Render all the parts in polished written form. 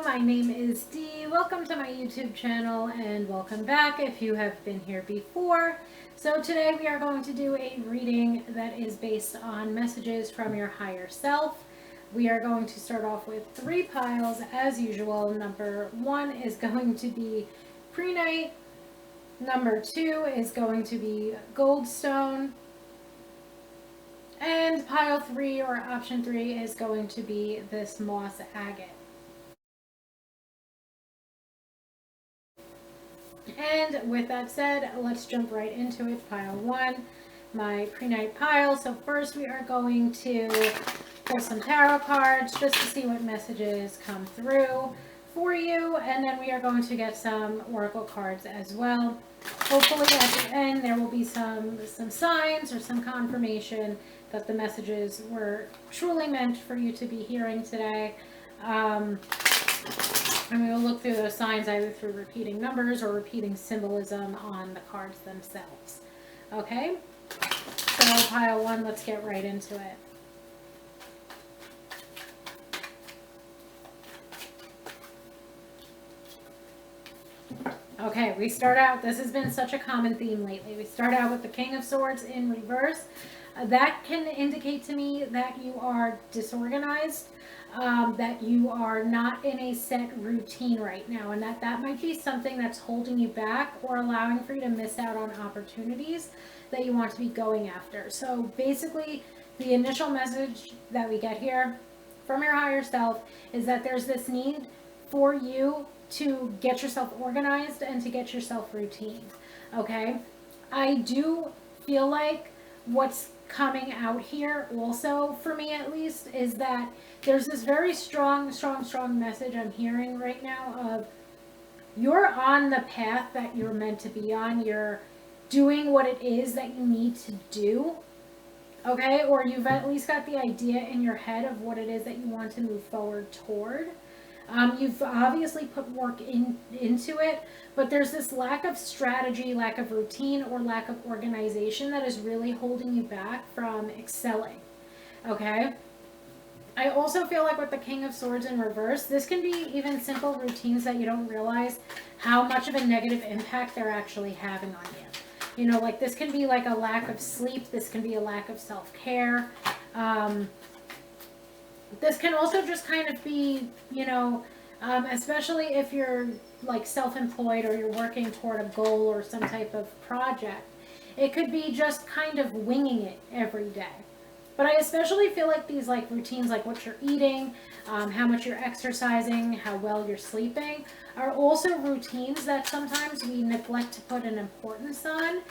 my name is Dee. Welcome to my YouTube channel and welcome back if you have been here before. So today we are going to do a reading that is based on messages from your higher self. We are going to start off with 3 piles as usual. Number 1 is going to be prehnite. Number 2 is going to be goldstone. And pile 3 or option 3 is going to be this moss agate. And with that said, let's jump right into it. Pile 1, my prehnite pile. So first we are going to pull some tarot cards just to see what messages come through for you. And then we are going to get some oracle cards as well. Hopefully at the end there will be some signs or some confirmation that the messages were truly meant for you to be hearing today. And we will look through those signs either through repeating numbers or repeating symbolism on the cards themselves. Okay, so pile 1, let's get right into it. Okay, we start out, this has been such a common theme lately. We start out with the King of Swords in reverse. That can indicate to me that you are disorganized, that you are not in a set routine right now, and that might be something that's holding you back or allowing for you to miss out on opportunities that you want to be going after. So basically, the initial message that we get here from your higher self is that there's this need for you to get yourself organized and to get yourself routine. Okay, I do feel like what's coming out here also, for me at least, is that there's this very strong message I'm hearing right now of you're on the path that you're meant to be on. You're doing what it is that you need to do. Okay, or you've at least got the idea in your head of what it is that you want to move forward toward. You've obviously put work into it, but there's this lack of strategy, lack of routine, or lack of organization that is really holding you back from excelling. Okay? I also feel like with the King of Swords in reverse, this can be even simple routines that you don't realize how much of a negative impact they're actually having on you. You know, like this can be like a lack of sleep. This can be a lack of self-care. This can also just kind of be, you know, especially if you're like self-employed or you're working toward a goal or some type of project. It could be just kind of winging it every day. But I especially feel like these like routines, like what you're eating, how much you're exercising, how well you're sleeping, are also routines that sometimes we neglect to put an importance on.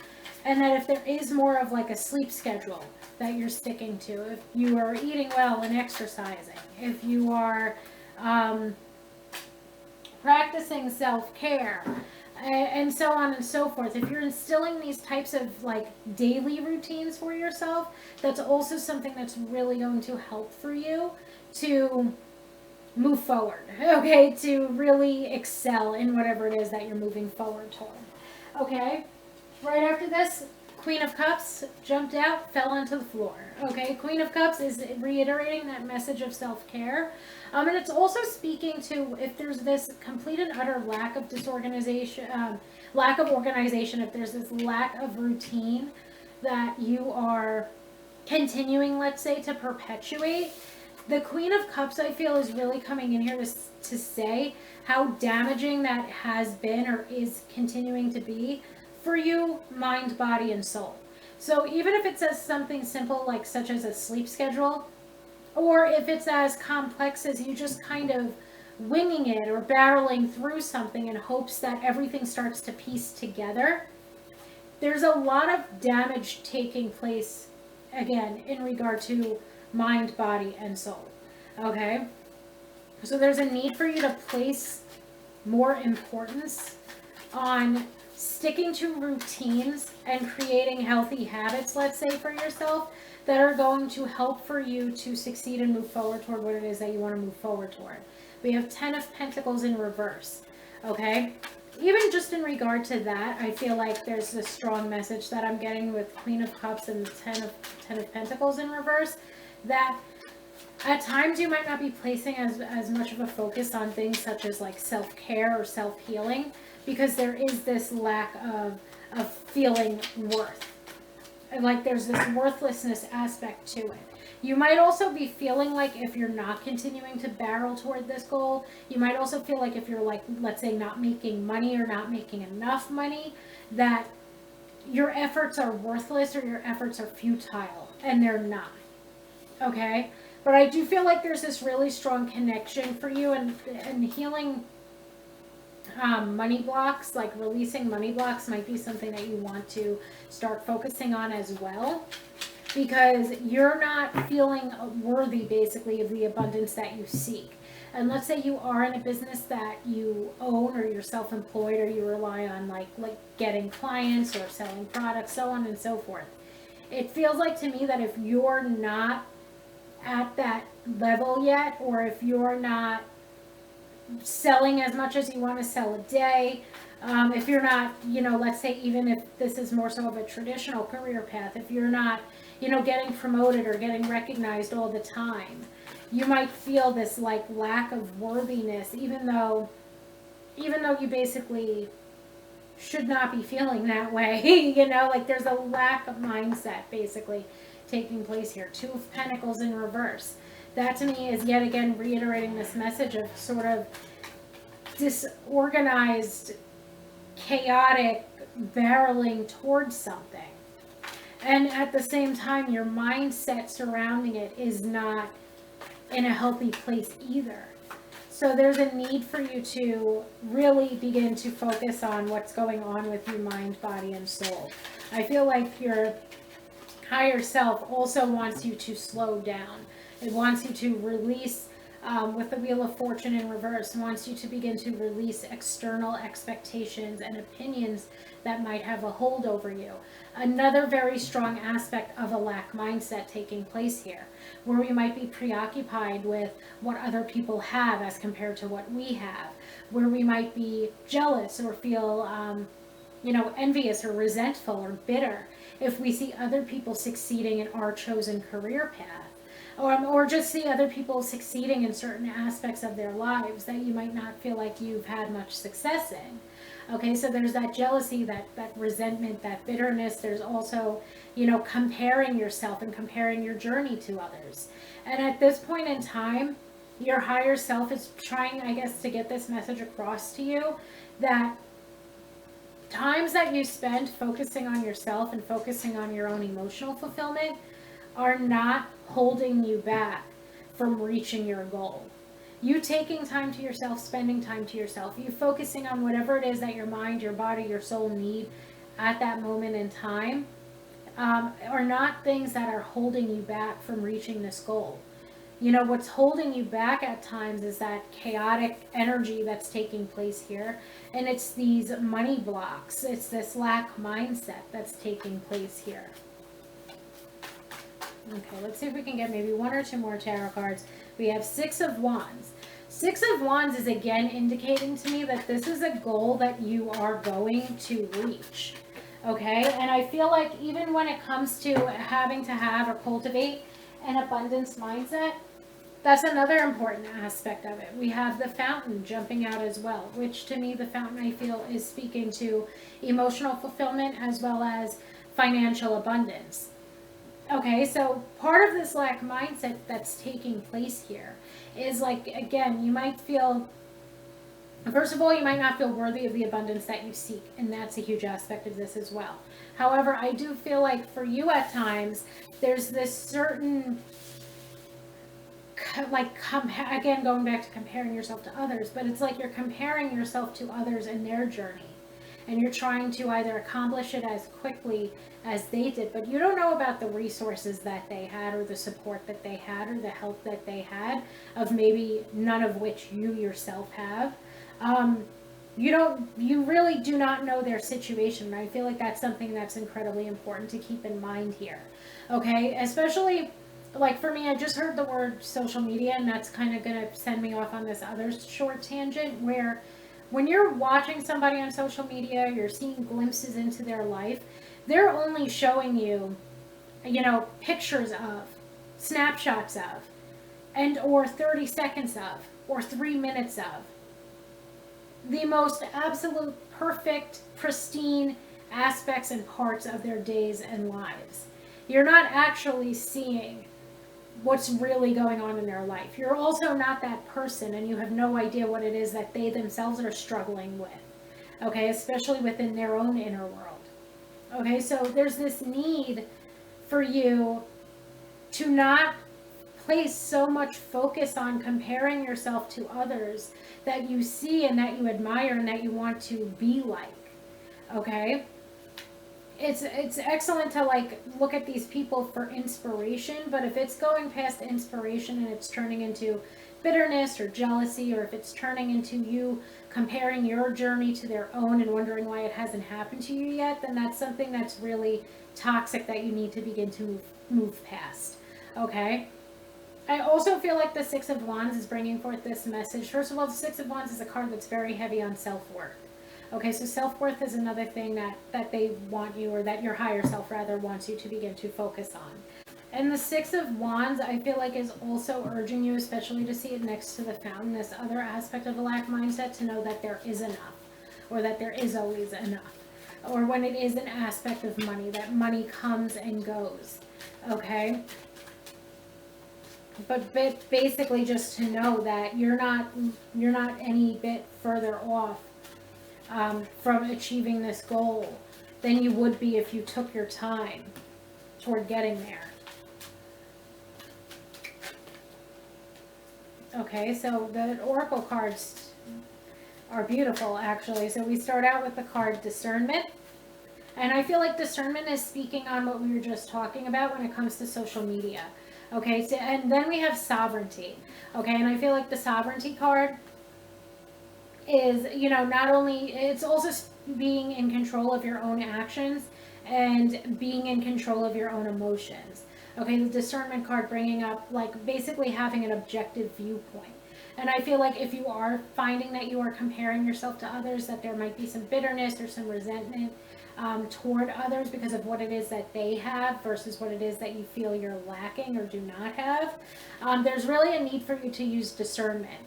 And that if there is more of like a sleep schedule that you're sticking to, if you are eating well and exercising, if you are practicing self-care, and so on and so forth, if you're instilling these types of like daily routines for yourself, that's also something that's really going to help for you to move forward, okay, to really excel in whatever it is that you're moving forward toward. Okay, right after this, Queen of Cups jumped out, fell onto the floor. Okay, Queen of Cups is reiterating that message of self-care. And it's also speaking to if there's this complete and utter lack of disorganization, lack of organization, if there's this lack of routine that you are continuing, let's say, to perpetuate. The Queen of Cups, I feel, is really coming in here to say how damaging that has been or is continuing to be for you, mind, body, and soul. So even if it says something simple like such as a sleep schedule, or if it's as complex as you just kind of winging it or barreling through something in hopes that everything starts to piece together, there's a lot of damage taking place, again, in regard to mind, body, and soul. Okay? So there's a need for you to place more importance on sticking to routines and creating healthy habits, let's say, for yourself that are going to help for you to succeed and move forward toward what it is that you want to move forward toward. We have 10 of Pentacles in reverse. Okay? Even just in regard to that, I feel like there's a strong message that I'm getting with Queen of Cups and 10 of Pentacles in reverse, that At times you might not be placing as much of a focus on things such as like self-care or self-healing, because there is this lack of feeling worth. And like there's this worthlessness aspect to it. You might also be feeling like if you're not continuing to barrel toward this goal, you might also feel like if you're like, let's say, not making money or not making enough money, that your efforts are worthless or your efforts are futile, and they're not. Okay? But I do feel like there's this really strong connection for you, and healing money blocks, like releasing money blocks, might be something that you want to start focusing on as well, because you're not feeling worthy basically of the abundance that you seek. And let's say you are in a business that you own, or you're self-employed, or you rely on like getting clients or selling products, so on and so forth. It feels like to me that if you're not at that level yet, or if you're not selling as much as you want to sell a day, if you're not, let's say, even if this is more so of a traditional career path, if you're not, getting promoted or getting recognized all the time, you might feel this like lack of worthiness, even though you basically should not be feeling that way. Like there's a lack of mindset basically taking place here. Two of Pentacles in reverse. That to me is yet again reiterating this message of sort of disorganized, chaotic barreling towards something. And at the same time, your mindset surrounding it is not in a healthy place either. So there's a need for you to really begin to focus on what's going on with your mind, body, and soul. I feel like your higher self also wants you to slow down. It wants you to release, with the Wheel of Fortune in reverse, wants you to begin to release external expectations and opinions that might have a hold over you. Another very strong aspect of a lack mindset taking place here, where we might be preoccupied with what other people have as compared to what we have, where we might be jealous or feel, envious or resentful or bitter if we see other people succeeding in our chosen career path, or just see other people succeeding in certain aspects of their lives that you might not feel like you've had much success in. Okay, so there's that jealousy, that resentment, that bitterness. There's also, comparing yourself and comparing your journey to others. And at this point in time, your higher self is trying, I guess, to get this message across to you that times that you spend focusing on yourself and focusing on your own emotional fulfillment are not holding you back from reaching your goal. You taking time to yourself, spending time to yourself, you focusing on whatever it is that your mind, your body, your soul need at that moment in time, are not things that are holding you back from reaching this goal. What's holding you back at times is that chaotic energy that's taking place here. And it's these money blocks. It's this lack mindset that's taking place here. Okay, let's see if we can get maybe one or two more tarot cards. We have Six of Wands. Six of Wands is again indicating to me that this is a goal that you are going to reach. Okay, and I feel like even when it comes to having to have or cultivate an abundance mindset, that's another important aspect of it. We have the fountain jumping out as well, which to me, the fountain, I feel, is speaking to emotional fulfillment as well as financial abundance. Okay, so part of this lack mindset that's taking place here is like, again, you might feel, first of all, you might not feel worthy of the abundance that you seek, and that's a huge aspect of this as well. However, I do feel like for you at times, there's this certain, like, again, going back to comparing yourself to others, but it's like you're comparing yourself to others in their journey, and you're trying to either accomplish it as quickly as they did, but you don't know about the resources that they had, or the support that they had, or the help that they had, of maybe none of which you yourself have. You really do not know their situation. I feel like that's something that's incredibly important to keep in mind here. Okay, especially like for me, I just heard the word social media, and that's kind of going to send me off on this other short tangent where when you're watching somebody on social media, you're seeing glimpses into their life, they're only showing you, pictures of, snapshots of, and or 30 seconds of, or 3 minutes of. The most absolute perfect, pristine aspects and parts of their days and lives. You're not actually seeing what's really going on in their life. You're also not that person, and you have no idea what it is that they themselves are struggling with. Okay, especially within their own inner world. Okay, so there's this need for you to not place so much focus on comparing yourself to others that you see and that you admire and that you want to be like. Okay? It's excellent to like look at these people for inspiration, but if it's going past inspiration and it's turning into bitterness or jealousy, or if it's turning into you comparing your journey to their own and wondering why it hasn't happened to you yet, then that's something that's really toxic that you need to begin to move past. Okay? I also feel like the Six of Wands is bringing forth this message. First of all, the Six of Wands is a card that's very heavy on self-worth. Okay, so self-worth is another thing that they want you, or that your higher self rather wants you to begin to focus on. And the Six of Wands, I feel like, is also urging you, especially to see it next to the Fountain, this other aspect of the lack mindset, to know that there is enough, or that there is always enough. Or when it is an aspect of money, that money comes and goes. Okay? But basically just to know that you're not any bit further off from achieving this goal than you would be if you took your time toward getting there. Okay, so the oracle cards are beautiful, actually. So we start out with the card Discernment. And I feel like discernment is speaking on what we were just talking about when it comes to social media. Okay, so, and then we have Sovereignty. Okay, and I feel like the Sovereignty card is, you know, not only, it's also being in control of your own actions and being in control of your own emotions. Okay, the Discernment card bringing up, like, basically having an objective viewpoint. And I feel like if you are finding that you are comparing yourself to others, that there might be some bitterness or some resentment toward others because of what it is that they have versus what it is that you feel you're lacking or do not have, there's really a need for you to use discernment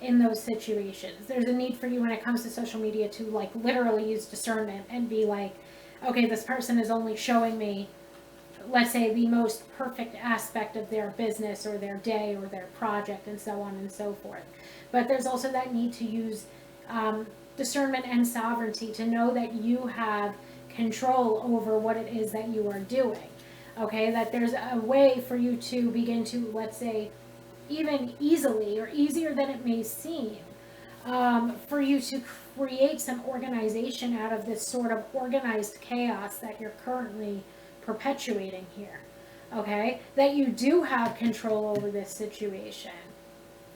in those situations. There's a need for you when it comes to social media to, like, literally use discernment and be like, okay, this person is only showing me, let's say, the most perfect aspect of their business or their day or their project and so on and so forth. But there's also that need to use discernment and sovereignty to know that you have control over what it is that you are doing. Okay, that there's a way for you to begin to, let's say, even easily or easier than it may seem, for you to create some organization out of this sort of organized chaos that you're currently perpetuating here. Okay, that you do have control over this situation.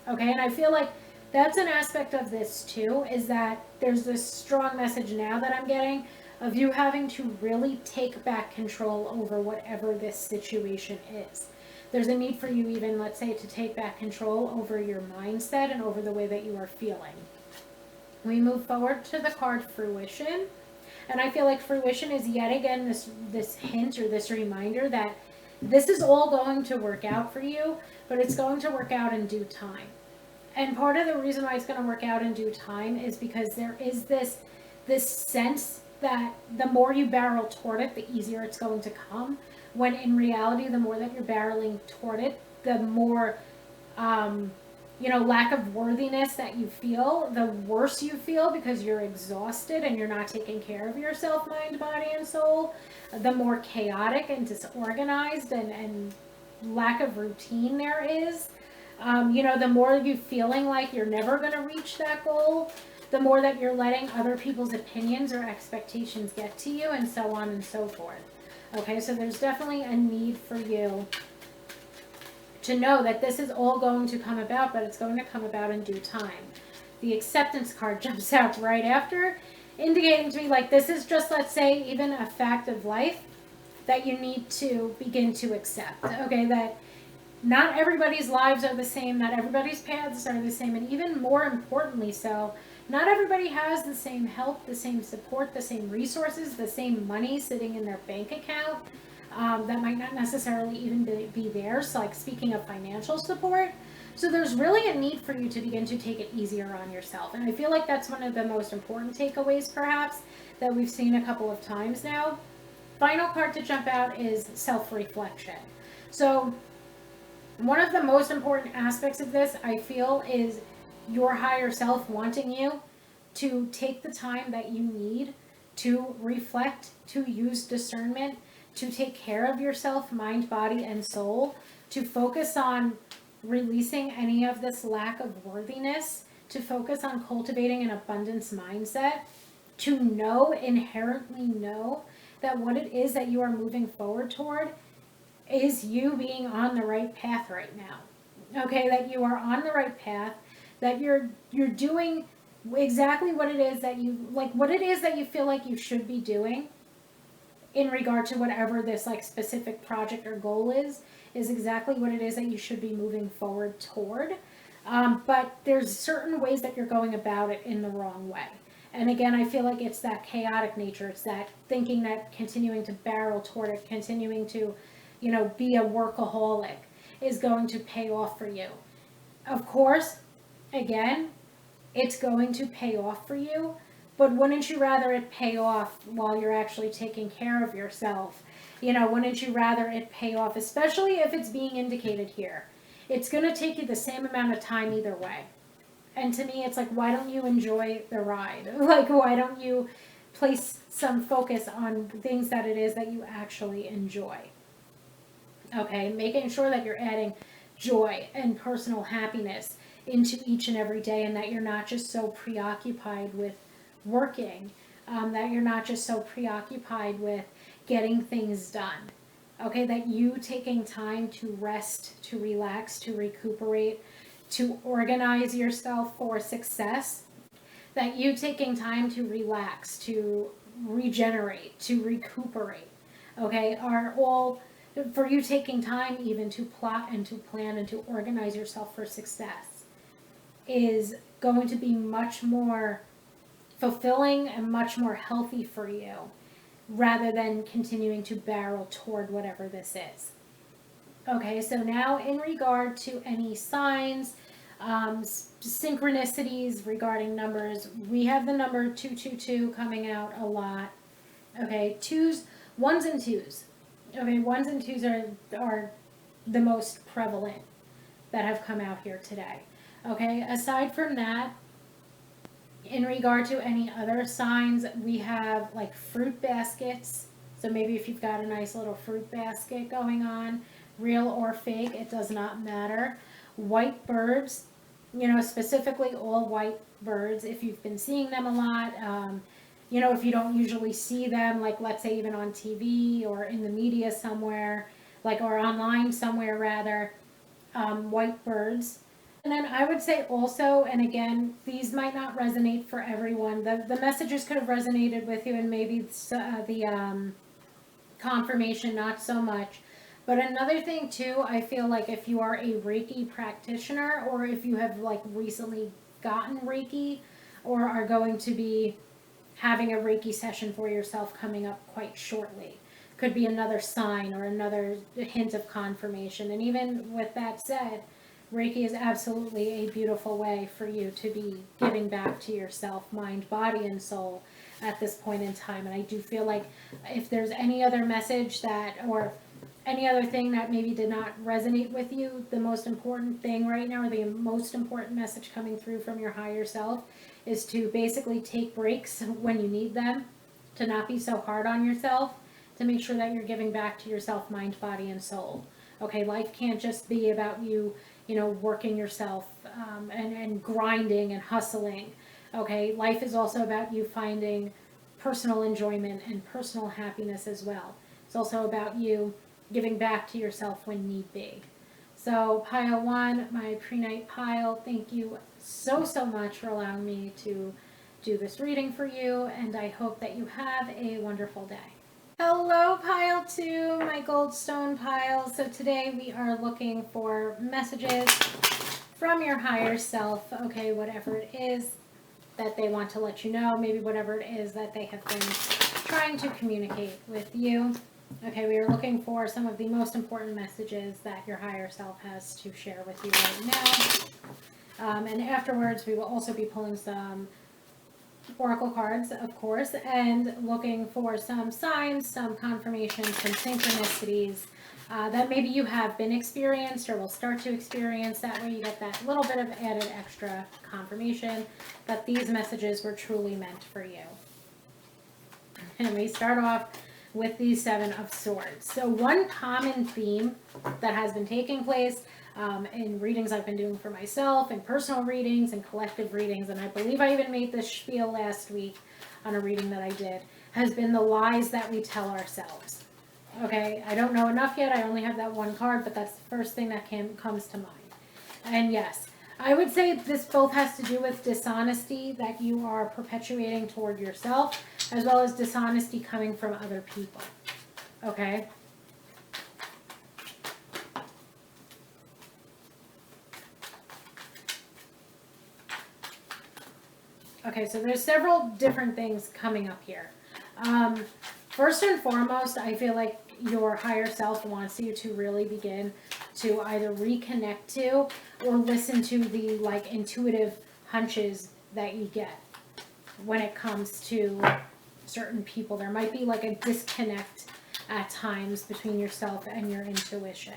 Okay, and I feel like that's an aspect of this too, is that there's this strong message now that I'm getting of you having to really take back control over whatever this situation is. There's a need for you even, let's say, to take back control over your mindset and over the way that you are feeling. We move forward to the card Fruition. And I feel like fruition is yet again this hint or this reminder that this is all going to work out for you, but it's going to work out in due time. And part of the reason why it's going to work out in due time is because there is this sense that the more you barrel toward it, the easier it's going to come. When in reality, the more that you're barreling toward it, the more lack of worthiness that you feel, the worse you feel because you're exhausted and you're not taking care of yourself, mind, body, and soul, the more chaotic and disorganized and lack of routine there is. The more you feeling like you're never going to reach that goal, the more that you're letting other people's opinions or expectations get to you, and so on and so forth. Okay, so there's definitely a need for you to know that this is all going to come about, but it's going to come about in due time. The Acceptance card jumps out right after, indicating to me like this is just, let's say, even a fact of life that you need to begin to accept. Okay, that not everybody's lives are the same, not everybody's paths are the same, and even more importantly so, not everybody has the same help, the same support, the same resources, the same money sitting in their bank account. That might not necessarily even be theirs. So, like, speaking of financial support, So there's really a need for you to begin to take it easier on yourself. And I feel like that's one of the most important takeaways, perhaps, that we've seen a couple of times now. Final card to jump out is self-reflection. So one of the most important aspects of this, I feel, is your higher self wanting you to take the time that you need to reflect, to use discernment, to take care of yourself, mind, body, and soul, to focus on releasing any of this lack of worthiness, to focus on cultivating an abundance mindset, to know, inherently know, that what it is that you are moving forward toward is you being on the right path right now. Okay, that you are on the right path, that you're doing exactly what it is that you like, what it is that you feel like you should be doing in regard to whatever this like specific project or goal is exactly what it is that you should be moving forward toward. But there's certain ways that you're going about it in the wrong way. And again, I feel like it's that chaotic nature. It's that thinking that continuing to barrel toward it, continuing to, be a workaholic is going to pay off for you. Of course, again, it's going to pay off for you, but wouldn't you rather it pay off while you're actually taking care of yourself? Wouldn't you rather it pay off, especially if it's being indicated here? It's going to take you the same amount of time either way. And to me, it's like, why don't you enjoy the ride? Like, why don't you place some focus on things that it is that you actually enjoy? Okay, making sure that you're adding joy and personal happiness into each and every day, and that you're not just so preoccupied with working, that you're not just so preoccupied with getting things done. Okay, that you taking time to rest, to relax, to recuperate, to organize yourself for success, that you taking time to relax, to regenerate, to recuperate, okay, are all for you taking time even to plot and to plan and to organize yourself for success is going to be much more fulfilling and much more healthy for you rather than continuing to barrel toward whatever this is. Okay, so now in regard to any signs, synchronicities regarding numbers, we have the number 222 coming out a lot. Okay, ones and twos. Okay, ones and twos are the most prevalent that have come out here today. Okay, aside from that, in regard to any other signs, we have like fruit baskets. So maybe if you've got a nice little fruit basket going on, real or fake, it does not matter. White birds, specifically all white birds, if you've been seeing them a lot, if you don't usually see them, like let's say even on TV or in the media somewhere, like or online somewhere rather, white birds. And then I would say also, and again, these might not resonate for everyone. The messages could have resonated with you, and maybe the confirmation not so much. But another thing too, I feel like if you are a Reiki practitioner, or if you have like recently gotten Reiki, or are going to be having a Reiki session for yourself coming up quite shortly, could be another sign or another hint of confirmation. And even with that said, Reiki is absolutely a beautiful way for you to be giving back to yourself, mind, body, and soul at this point in time. And I do feel like if there's any other message that, or any other thing that maybe did not resonate with you, the most important thing right now, or the most important message coming through from your higher self, is to basically take breaks when you need them, to not be so hard on yourself, to make sure that you're giving back to yourself, mind, body, and soul. Okay, life can't just be about you, working yourself and grinding and hustling. Okay, life is also about you finding personal enjoyment and personal happiness as well. It's also about you giving back to yourself when need be. So pile 1, my pre-night pile, thank you so much for allowing me to do this reading for you, and I hope that you have a wonderful day. Hello pile 2, my goldstone pile. So today we are looking for messages from your higher self, okay, whatever it is that they want to let you know, maybe whatever it is that they have been trying to communicate with you. Okay, we are looking for some of the most important messages that your higher self has to share with you right now. And afterwards, we will also be pulling some oracle cards, of course, and looking for some signs, some confirmations, some synchronicities that maybe you have been experienced or will start to experience. That way, you get that little bit of added extra confirmation that these messages were truly meant for you. And we start off with the Seven of Swords. So one common theme that has been taking place in readings I've been doing for myself, in personal readings and collective readings, and I believe I even made this spiel last week on a reading that I did, has been the lies that we tell ourselves. Okay, I don't know enough yet. I only have that one card, but that's the first thing that comes to mind. And yes, I would say this both has to do with dishonesty that you are perpetuating toward yourself, as well as dishonesty coming from other people. Okay? Okay, so there's several different things coming up here. First and foremost, I feel like your higher self wants you to really begin to either reconnect to or listen to the like intuitive hunches that you get when it comes to certain people. There might be like a disconnect at times between yourself and your intuition.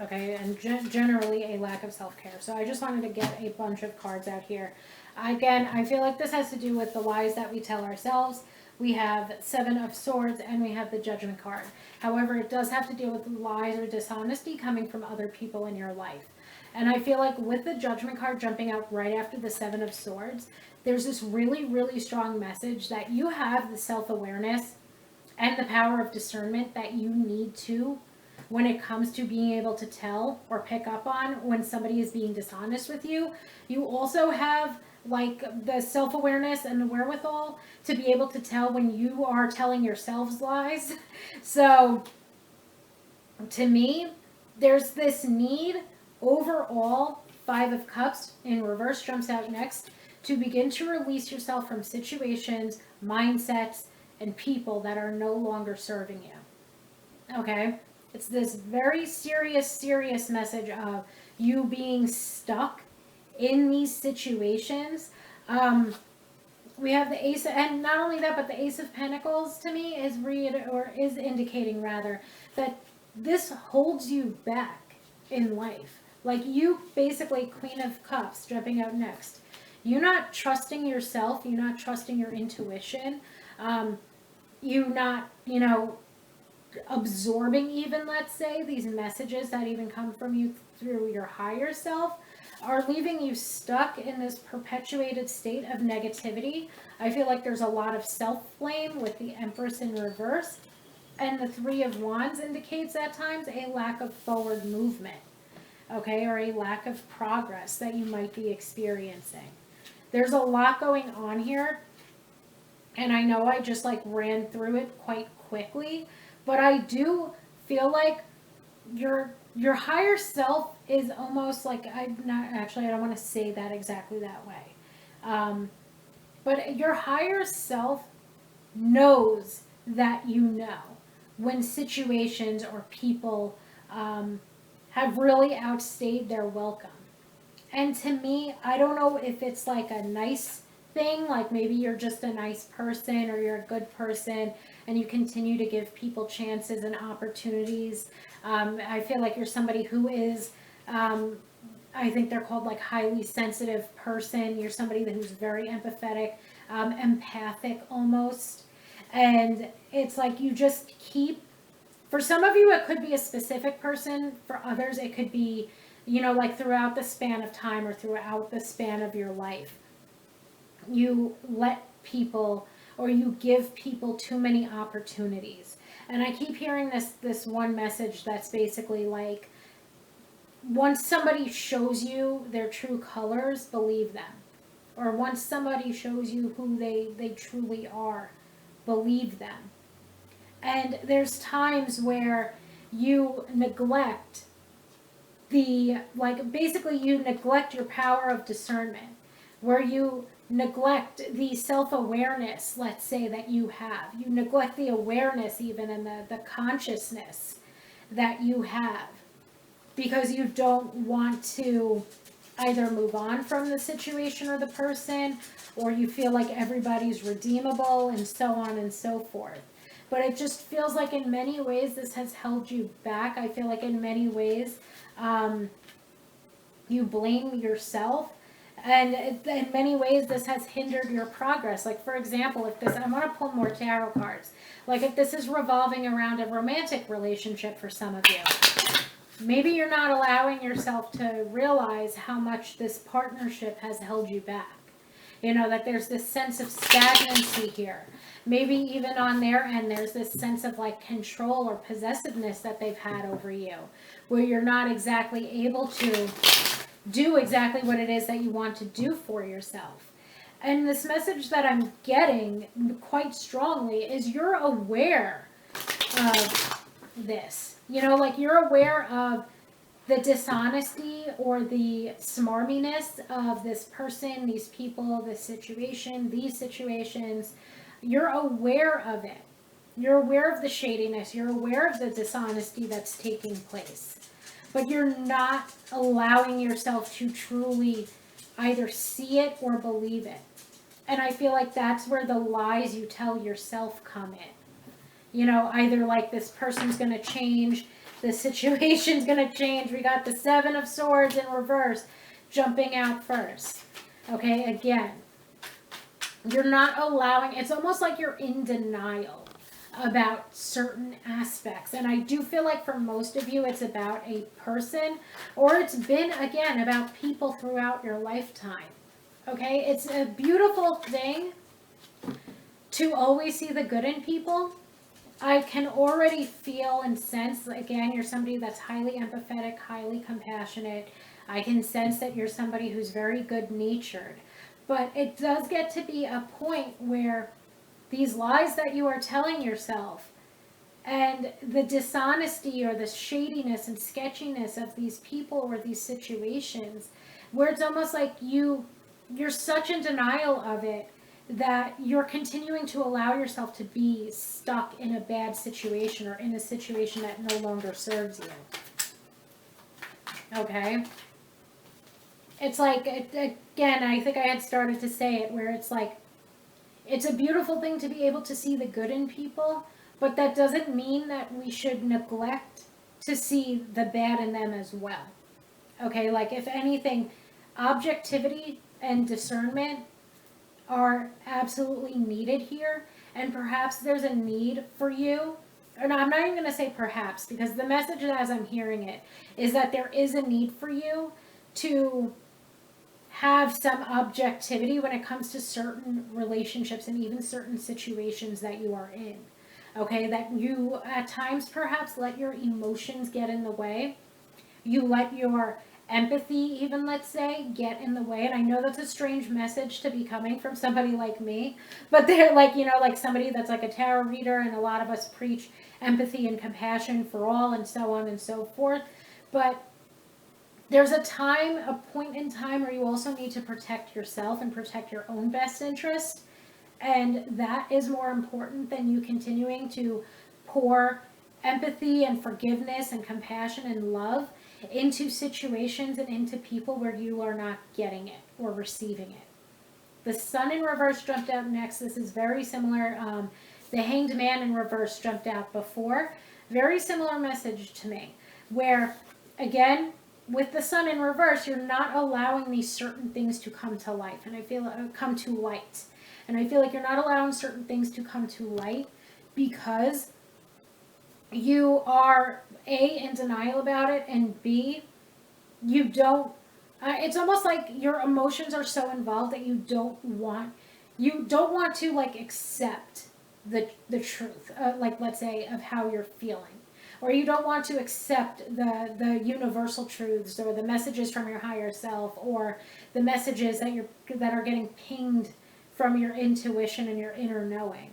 Okay, and generally a lack of self-care. So I just wanted to get a bunch of cards out here. Again, I feel like this has to do with the lies that we tell ourselves. We have Seven of Swords and we have the Judgment card. However, it does have to deal with lies or dishonesty coming from other people in your life. And I feel like with the Judgment card jumping out right after the Seven of Swords, there's this really, really strong message that you have the self-awareness and the power of discernment that you need to when it comes to being able to tell or pick up on when somebody is being dishonest with you. You also have like the self-awareness and the wherewithal to be able to tell when you are telling yourselves lies. So to me, there's this need overall. Five of Cups in reverse jumps out next, to begin to release yourself from situations, mindsets, and people that are no longer serving you. Okay? It's this very serious message of you being stuck in these situations. We have the Ace, and not only that, but the Ace of Pentacles to me is indicating rather that this holds you back in life. Like you basically, Queen of Cups jumping out next. You're not trusting yourself. You're not trusting your intuition. You're not, absorbing even, let's say, these messages that even come from you through your higher self are leaving you stuck in this perpetuated state of negativity. I feel like there's a lot of self-blame with the Empress in reverse, and the Three of Wands indicates at times a lack of forward movement, okay, or a lack of progress that you might be experiencing. There's a lot going on here, and I know I just like ran through it quite quickly, but I do feel like your higher self is almost like, I don't want to say that exactly that way. But your higher self knows that you know when situations or people have really outstayed their welcome. And to me, I don't know if it's like a nice thing, like maybe you're just a nice person or you're a good person and you continue to give people chances and opportunities. I feel like you're somebody who is, I think they're called like highly sensitive person. You're somebody who's very empathetic, empathic almost. And it's like you just keep, for some of you, it could be a specific person. For others, it could be, like throughout the span of time or throughout the span of your life. You let people, or you give people too many opportunities. And I keep hearing this one message that's basically like, once somebody shows you their true colors, believe them. Or once somebody shows you who they truly are, believe them. And there's times where you neglect basically you neglect your power of discernment, where you neglect the self-awareness, let's say, that you have. You neglect the awareness even and the consciousness that you have because you don't want to either move on from the situation or the person, or you feel like everybody's redeemable and so on and so forth. But it just feels like in many ways this has held you back. I feel like in many ways you blame yourself. And in many ways, this has hindered your progress. Like, for example, if this, I want to pull more tarot cards. Like, if this is revolving around a romantic relationship for some of you, maybe you're not allowing yourself to realize how much this partnership has held you back. You know, that there's this sense of stagnancy here. Maybe even on their end, there's this sense of like control or possessiveness that they've had over you, where you're not exactly able to do exactly what it is that you want to do for yourself. And this message that I'm getting quite strongly is you're aware of this. You know, like you're aware of the dishonesty or the smarminess of this person, these people, this situation, these situations. You're aware of it. You're aware of the shadiness. You're aware of the dishonesty that's taking place. But you're not allowing yourself to truly either see it or believe it. And I feel like that's where the lies you tell yourself come in. You know, either like this person's going to change, the situation's going to change. We got the Seven of Swords in reverse jumping out first. Okay, again, you're not allowing, it's almost like you're in denial about certain aspects. And I do feel like for most of you, it's about a person, or it's been, again, about people throughout your lifetime. Okay? It's a beautiful thing to always see the good in people. I can already feel and sense, again, you're somebody that's highly empathetic, highly compassionate. I can sense that you're somebody who's very good-natured. But it does get to be a point where these lies that you are telling yourself and the dishonesty or the shadiness and sketchiness of these people or these situations, where it's almost like you're such in denial of it that you're continuing to allow yourself to be stuck in a bad situation or in a situation that no longer serves you. Okay? It's like, again, I think I had started to say it, where it's like, it's a beautiful thing to be able to see the good in people, but that doesn't mean that we should neglect to see the bad in them as well. Okay, like if anything, objectivity and discernment are absolutely needed here, and perhaps there's a need for you, or no, I'm not even going to say perhaps, because the message as I'm hearing it is that there is a need for you to have some objectivity when it comes to certain relationships and even certain situations that you are in. Okay, that you at times perhaps let your emotions get in the way. You let your empathy, even let's say, get in the way. And I know that's a strange message to be coming from somebody like me, but they're like, you know, like somebody that's like a tarot reader, and a lot of us preach empathy and compassion for all and so on and so forth. But there's a point in time where you also need to protect yourself and protect your own best interest. And that is more important than you continuing to pour empathy and forgiveness and compassion and love into situations and into people where you are not getting it or receiving it. The Sun in reverse jumped out next. This is very similar. The Hanged Man in reverse jumped out before. Very similar message to me, where, again, with the Sun in reverse, you're not allowing these certain things to come to life, and I feel come to light. And I feel like you're not allowing certain things to come to light because you are A, in denial about it, and B, you don't, it's almost like your emotions are so involved that you don't want to like accept the truth, like let's say, of how you're feeling. Or you don't want to accept the universal truths or the messages from your higher self, or the messages that are getting pinged from your intuition and your inner knowing.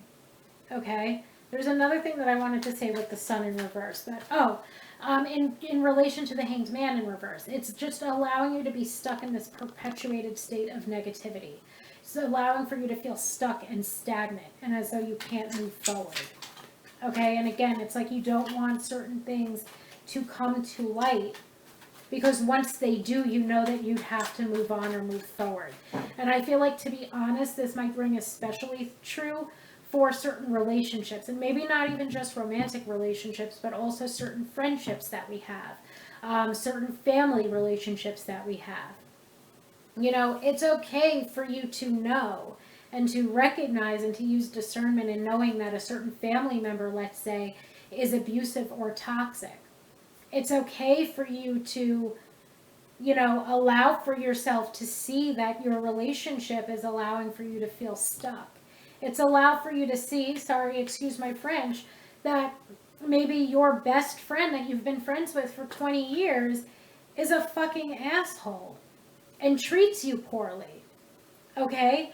Okay? There's another thing that I wanted to say with the Sun in reverse. In relation to the Hanged Man in reverse, it's just allowing you to be stuck in this perpetuated state of negativity. allowing for you to feel stuck and stagnant and as though you can't move forward. Okay, and again, it's like you don't want certain things to come to light, because once they do, you know that you'd have to move on or move forward. And I feel like, to be honest, this might ring especially true for certain relationships, and maybe not even just romantic relationships, but also certain friendships that we have, certain family relationships that we have. You know, it's okay for you to know and to recognize and to use discernment in knowing that a certain family member, let's say, is abusive or toxic. It's okay for you to, you know, allow for yourself to see that your relationship is allowing for you to feel stuck. It's allowed for you to see, sorry, excuse my French, that maybe your best friend that you've been friends with for 20 years is a fucking asshole and treats you poorly. Okay?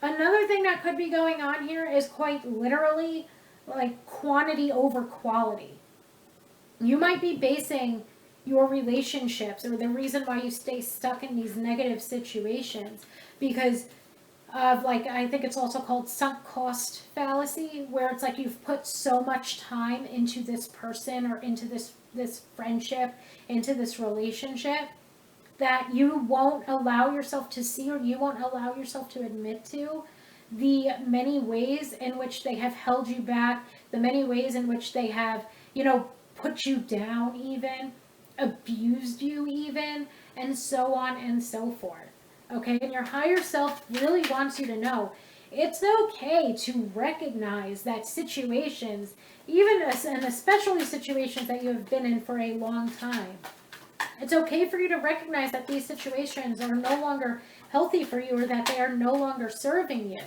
Another thing that could be going on here is quite literally like quantity over quality. You might be basing your relationships or the reason why you stay stuck in these negative situations because of, like, I think it's also called sunk cost fallacy, where it's like you've put so much time into this person or into this friendship, into this relationship, that you won't allow yourself to see, or you won't allow yourself to admit to the many ways in which they have held you back, the many ways in which they have, you know, put you down even, abused you even, and so on and so forth. Okay, and your higher self really wants you to know it's okay to recognize that situations, even and especially situations that you have been in for a long time, it's okay for you to recognize that these situations are no longer healthy for you or that they are no longer serving you.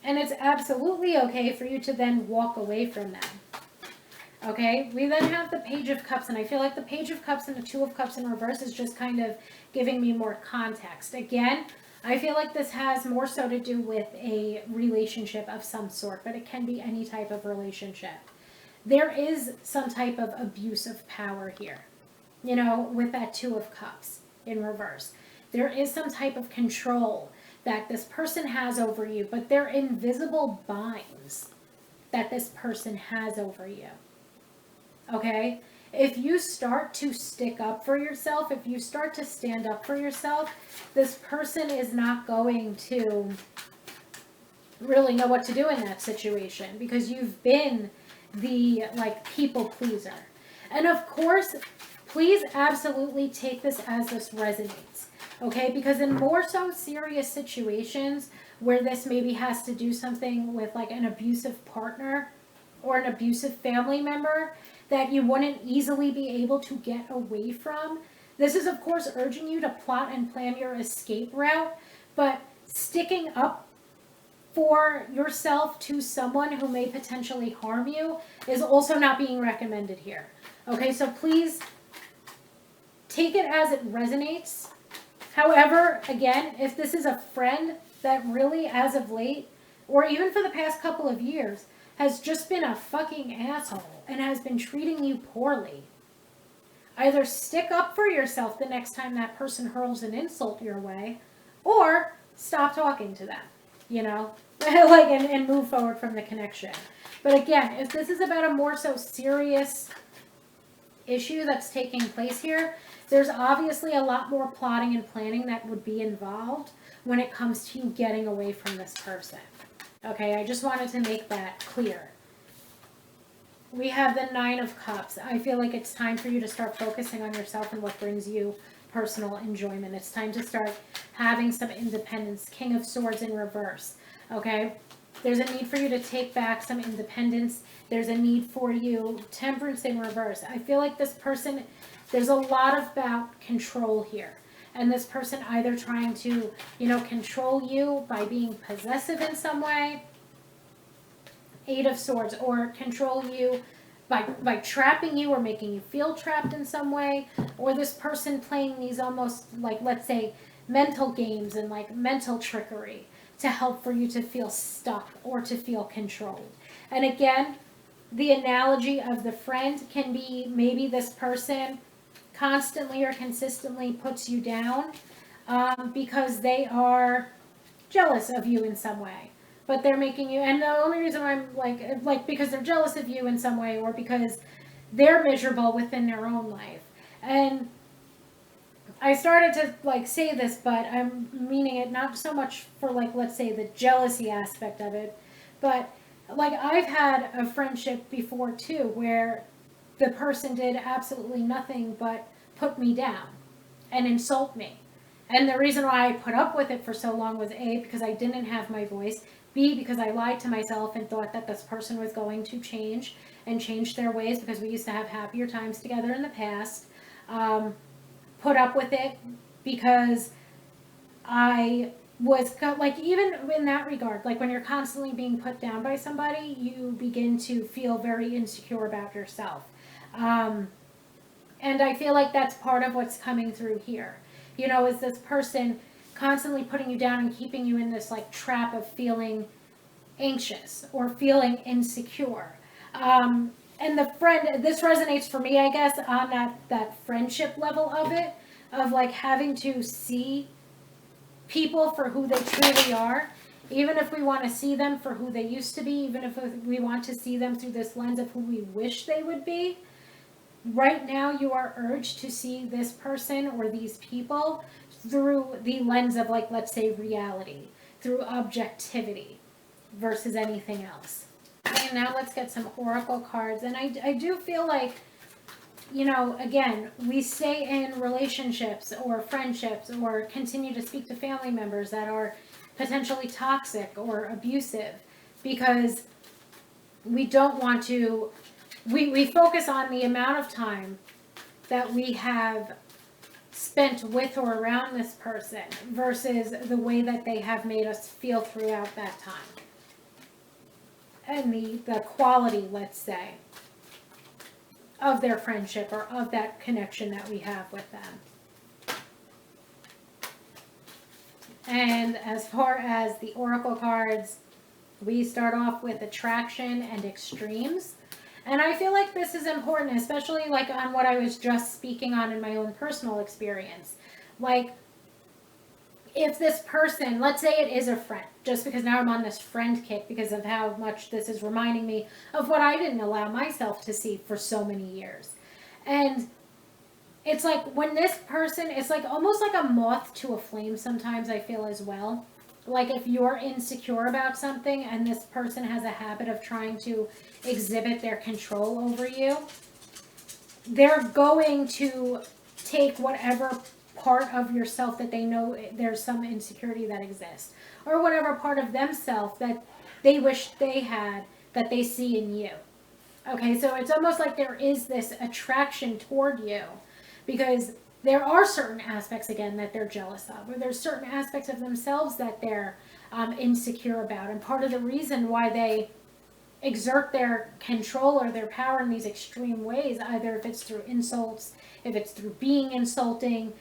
And it's absolutely okay for you to then walk away from them. Okay, we then have the Page of Cups, and I feel like the Page of Cups and the Two of Cups in reverse is just kind of giving me more context. Again, I feel like this has more so to do with a relationship of some sort, but it can be any type of relationship. There is some type of abuse of power here, you know, with that Two of Cups in reverse. There is some type of control that this person has over you, but they're invisible binds that this person has over you. Okay? If you start to stick up for yourself, if you start to stand up for yourself, this person is not going to really know what to do in that situation because you've been the, like, people pleaser. And of course, please absolutely take this as this resonates. Okay? Because in more so serious situations where this maybe has to do something with like an abusive partner or an abusive family member that you wouldn't easily be able to get away from, this is of course urging you to plot and plan your escape route, but sticking up for yourself to someone who may potentially harm you is also not being recommended here. Okay, so please take it as it resonates. However, again, if this is a friend that really, as of late, or even for the past couple of years, has just been a fucking asshole and has been treating you poorly, either stick up for yourself the next time that person hurls an insult your way, or stop talking to them, you know, like, and move forward from the connection. But again, if this is about a more so serious issue that's taking place here, there's obviously a lot more plotting and planning that would be involved when it comes to you getting away from this person. Okay, I just wanted to make that clear. We have the Nine of Cups. I feel like it's time for you to start focusing on yourself and what brings you personal enjoyment. It's time to start having some independence. King of Swords in reverse. Okay? There's a need for you to take back some independence. There's a need for you. Temperance in reverse. I feel like this person, there's a lot about control here. And this person either trying to, you know, control you by being possessive in some way, Eight of Swords, or control you by trapping you or making you feel trapped in some way, or this person playing these almost like, let's say, mental games and like mental trickery to help for you to feel stuck or to feel controlled. And again, the analogy of the friend can be maybe this person constantly or consistently puts you down, because they are jealous of you in some way. But they're making you, and the only reason why I'm like because they're jealous of you in some way, or because they're miserable within their own life. And I started to like say this, but I'm meaning it not so much for like, let's say, the jealousy aspect of it, but like I've had a friendship before too where the person did absolutely nothing but put me down and insult me. And the reason why I put up with it for so long was A, because I didn't have my voice, B, because I lied to myself and thought that this person was going to change and change their ways because we used to have happier times together in the past. Um, Put up with it because I was like, even in that regard, like when you're constantly being put down by somebody, you begin to feel very insecure about yourself. Um, and I feel like that's part of what's coming through here. You know, is this person constantly putting you down and keeping you in this like trap of feeling anxious or feeling insecure. And the friend, this resonates for me, I guess, on that friendship level of it, of like having to see people for who they truly are, even if we want to see them for who they used to be, even if we want to see them through this lens of who we wish they would be. Right now, you are urged to see this person or these people through the lens of, like, let's say, reality, through objectivity versus anything else. And now let's get some oracle cards. And I do feel like, you know, again, we stay in relationships or friendships or continue to speak to family members that are potentially toxic or abusive because we don't want to, we focus on the amount of time that we have spent with or around this person versus the way that they have made us feel throughout that time. And the quality, let's say, of their friendship or of that connection that we have with them. And as far as the oracle cards, we start off with attraction and extremes. And I feel like this is important, especially like on what I was just speaking on in my own personal experience. Like, if this person, let's say it is a friend, just because now I'm on this friend kick because of how much this is reminding me of what I didn't allow myself to see for so many years. And it's like when this person, it's like almost like a moth to a flame sometimes, I feel as well. Like if you're insecure about something and this person has a habit of trying to exhibit their control over you, they're going to take whatever part of yourself that they know there's some insecurity that exists, or whatever part of themselves that they wish they had that they see in you. Okay, so it's almost like there is this attraction toward you because there are certain aspects, again, that they're jealous of, or there's certain aspects of themselves that they're insecure about. And part of the reason why they exert their control or their power in these extreme ways, either if it's through insults, if it's through being insulting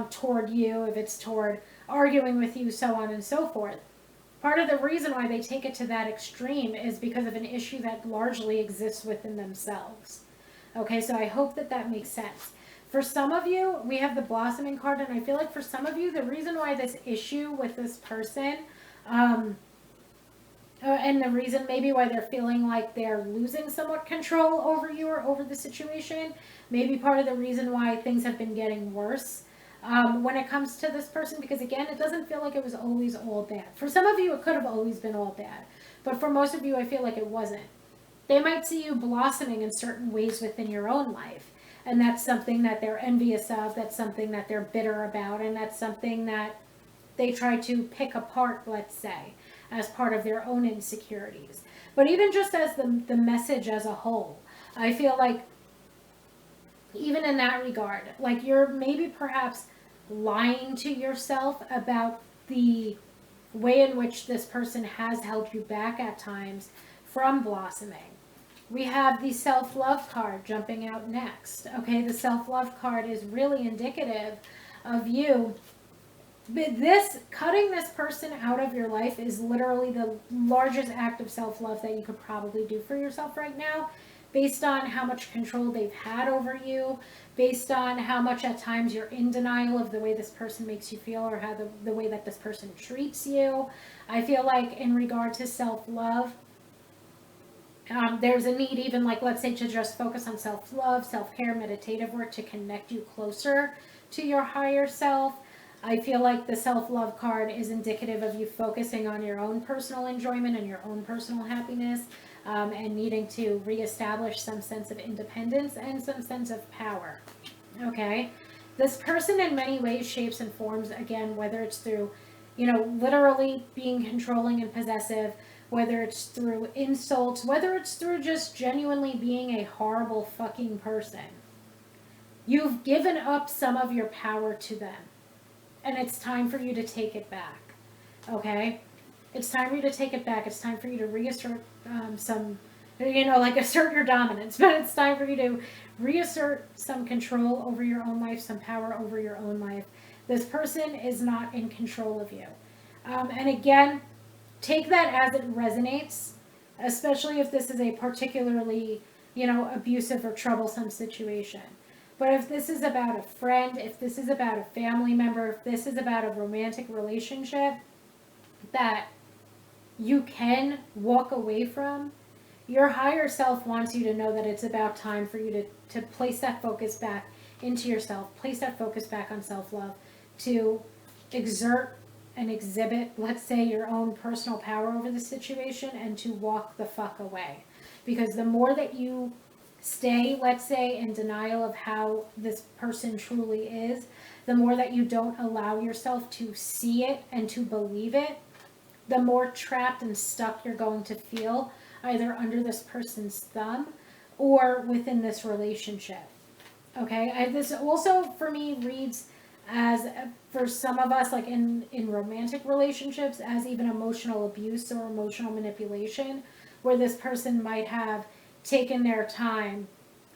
toward you, if it's toward arguing with you, so on and so forth. Part of the reason why they take it to that extreme is because of an issue that largely exists within themselves. Okay, so I hope that that makes sense. For some of you, we have the blossoming card, and I feel like for some of you, the reason why this issue with this person, and the reason maybe why they're feeling like they're losing somewhat control over you or over the situation, maybe part of the reason why things have been getting worse when it comes to this person, because again, it doesn't feel like it was always all bad. For some of you, it could have always been all bad, but for most of you, I feel like it wasn't. They might see you blossoming in certain ways within your own life, and that's something that they're envious of, that's something that they're bitter about, and that's something that they try to pick apart, let's say, as part of their own insecurities. But even just as the message as a whole, I feel like even in that regard, like you're maybe perhaps lying to yourself about the way in which this person has held you back at times from blossoming. We have the self-love card jumping out next. Okay, the self-love card is really indicative of you. But this, cutting this person out of your life is literally the largest act of self-love that you could probably do for yourself right now, based on how much control they've had over you, based on how much at times you're in denial of the way this person makes you feel or how the way that this person treats you. I feel like in regard to self-love, there's a need even like, let's say, to just focus on self-love, self-care, meditative work to connect you closer to your higher self. I feel like the self-love card is indicative of you focusing on your own personal enjoyment and your own personal happiness, and needing to reestablish some sense of independence and some sense of power. Okay? This person in many ways, shapes, and forms, again, whether it's through, literally being controlling and possessive, whether it's through insults, whether it's through just genuinely being a horrible fucking person. You've given up some of your power to them. And it's time for you to take it back. Okay? It's time for you to take it back. It's time for you to reassert assert your dominance. But it's time for you to reassert some control over your own life, some power over your own life. This person is not in control of you. And again, take that as it resonates, especially if this is a particularly, abusive or troublesome situation. But if this is about a friend, if this is about a family member, if this is about a romantic relationship that you can walk away from, your higher self wants you to know that it's about time for you to place that focus back into yourself, place that focus back on self-love, to exert and exhibit, let's say, your own personal power over the situation, and to walk the fuck away. Because the more that you stay, let's say, in denial of how this person truly is, the more that you don't allow yourself to see it and to believe it, the more trapped and stuck you're going to feel, either under this person's thumb or within this relationship. Okay? This also, for me, reads as, for some of us, like in romantic relationships, as even emotional abuse or emotional manipulation, where this person might have taken their time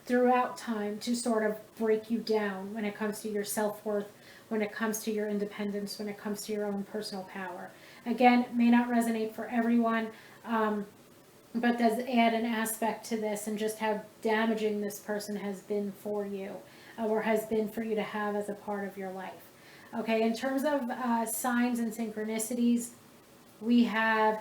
throughout time to sort of break you down when it comes to your self-worth, when it comes to your independence, when it comes to your own personal power. Again, it may not resonate for everyone, but does add an aspect to this and just how damaging this person has been for you, or has been for you to have as a part of your life. Okay, in terms of signs and synchronicities, we have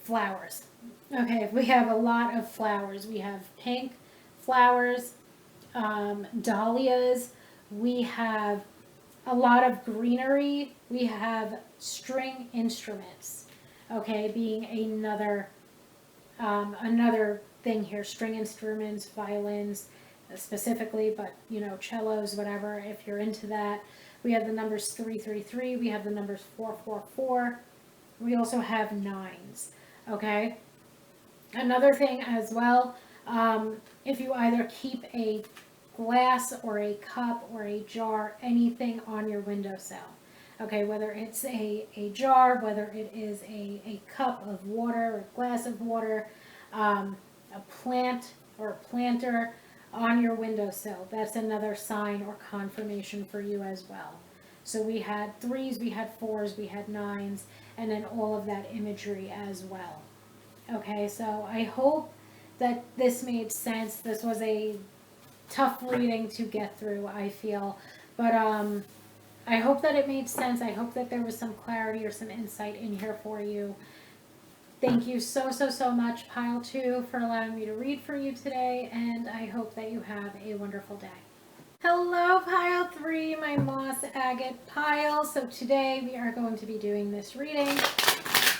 flowers. Okay, we have a lot of flowers. We have pink flowers, dahlias. We have a lot of greenery. We have string instruments. Okay, being another thing here. String instruments, violins specifically, but cellos, whatever, if you're into that. We have the numbers 333. We have the numbers 444. We also have nines. Okay. Another thing as well, if you either keep a glass or a cup or a jar, anything on your windowsill, okay, whether it's a jar, whether it is a cup of water or a glass of water, a plant or a planter on your windowsill, that's another sign or confirmation for you as well. So we had threes, we had fours, we had nines, and then all of that imagery as well. Okay, so I hope that this made sense. This was a tough reading to get through, I feel, but I hope that it made sense. I hope that there was some clarity or some insight in here for you. Thank you so much, Pile 2, for allowing me to read for you today, and I hope that you have a wonderful day. Hello, Pile 3, my moss agate pile. So today we are going to be doing this reading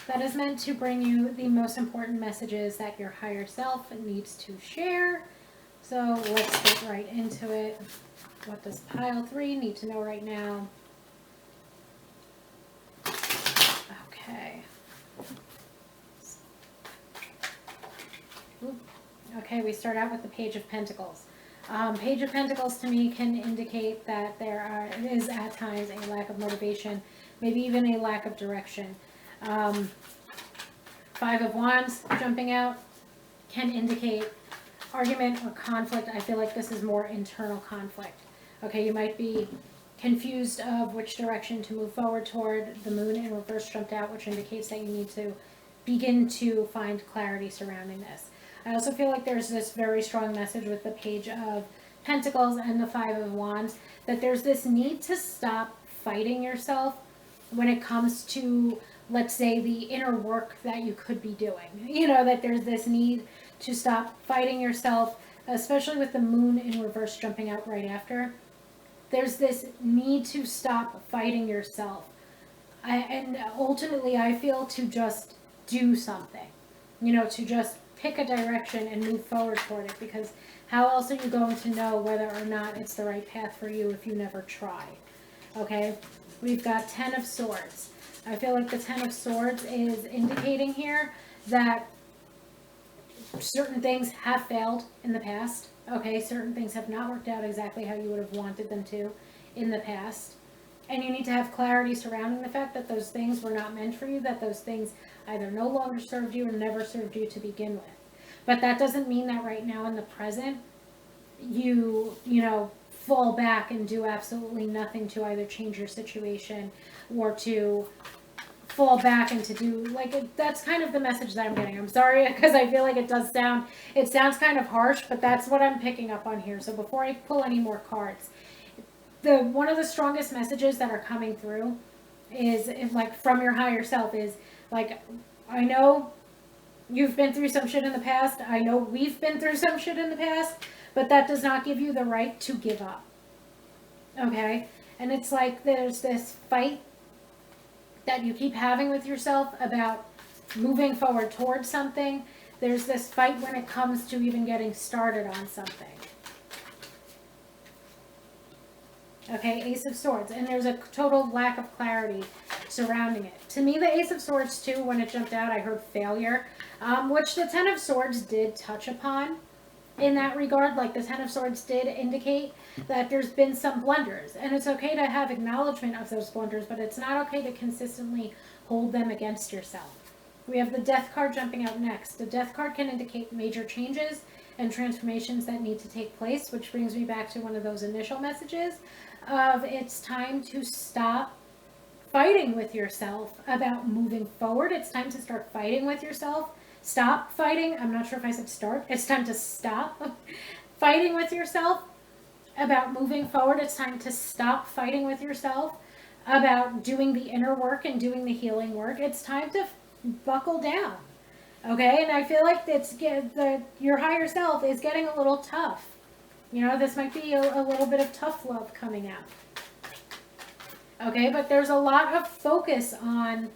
that is meant to bring you the most important messages that your higher self needs to share. So let's get right into it. What does Pile 3 need to know right now? Okay. Okay, we start out with the Page of Pentacles. Page of Pentacles to me can indicate that it is at times a lack of motivation, maybe even a lack of direction. Five of Wands jumping out can indicate argument or conflict. I feel like this is more internal conflict. Okay, you might be confused of which direction to move forward toward. The Moon in reverse jumped out, which indicates that you need to begin to find clarity surrounding this. I also feel like there's this very strong message with the Page of Pentacles and the Five of Wands, that there's this need to stop fighting yourself when it comes to, let's say, the inner work that you could be doing. You know, that there's this need to stop fighting yourself, especially with the moon in reverse jumping out right after. There's this need to stop fighting yourself. And ultimately, I feel to just do something, you know, to just pick a direction and move forward toward it, because how else are you going to know whether or not it's the right path for you if you never try? Okay, we've got Ten of Swords. I feel like the Ten of Swords is indicating here that certain things have failed in the past. Okay, certain things have not worked out exactly how you would have wanted them to in the past. And you need to have clarity surrounding the fact that those things were not meant for you, that those things either no longer served you or never served you to begin with. But that doesn't mean that right now in the present, you know, fall back and do absolutely nothing to either change your situation or to fall back and to do, like, that's kind of the message that I'm getting. I'm sorry, because I feel like it sounds kind of harsh, but that's what I'm picking up on here. So before I pull any more cards, one of the strongest messages that are coming through is, like, from your higher self is, like, I know you've been through some shit in the past. I know we've been through some shit in the past, but that does not give you the right to give up. Okay? And it's like there's this fight that you keep having with yourself about moving forward towards something. There's this fight when it comes to even getting started on something. Okay, Ace of Swords. And there's a total lack of clarity surrounding it. To me, the Ace of Swords, too, when it jumped out, I heard failure, which the Ten of Swords did touch upon in that regard. Like, the Ten of Swords did indicate that there's been some blunders. And it's okay to have acknowledgement of those blunders, but it's not okay to consistently hold them against yourself. We have the Death card jumping out next. The Death card can indicate major changes and transformations that need to take place, which brings me back to one of those initial messages of it's time to stop fighting with yourself about moving forward. It's time to start fighting with yourself. Stop fighting. I'm not sure if I said start. It's time to stop fighting with yourself about moving forward. It's time to stop fighting with yourself about doing the inner work and doing the healing work. It's time to buckle down. Okay? And I feel like your higher self is getting a little tough. You know, this might be a little bit of tough love coming out. Okay, but there's a lot of focus on,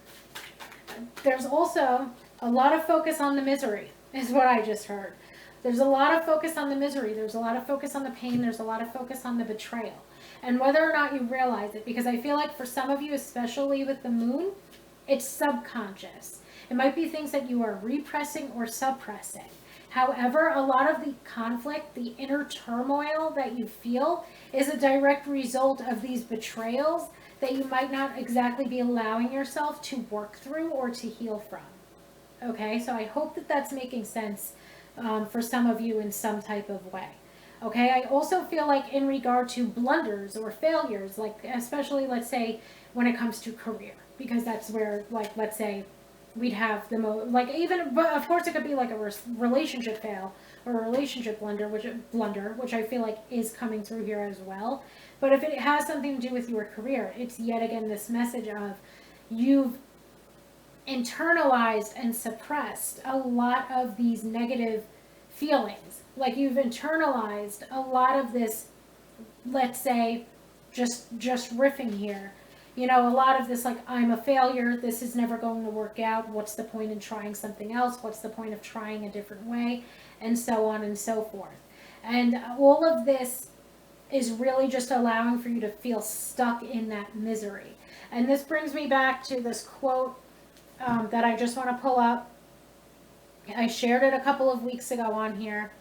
there's also a lot of focus on the misery, is what I just heard. There's a lot of focus on the misery. There's a lot of focus on the pain. There's a lot of focus on the betrayal. And whether or not you realize it, because I feel like for some of you, especially with the moon, it's subconscious. It might be things that you are repressing or suppressing. However, a lot of the conflict, the inner turmoil that you feel is a direct result of these betrayals that you might not exactly be allowing yourself to work through or to heal from. Okay, so I hope that that's making sense for some of you in some type of way. Okay, I also feel like in regard to blunders or failures, like especially, let's say, when it comes to career, because that's where, like, let's say, we'd have the most, like, even, but of course it could be like a relationship fail or a relationship blunder, which I feel like is coming through here as well. But if it has something to do with your career, it's yet again this message of you've internalized and suppressed a lot of these negative feelings. Like, you've internalized a lot of this, let's say, just riffing here. You know, a lot of this, like, I'm a failure, this is never going to work out, what's the point in trying something else, what's the point of trying a different way, and so on and so forth. And all of this is really just allowing for you to feel stuck in that misery. And this brings me back to this quote that I just want to pull up. I shared it a couple of weeks ago on here,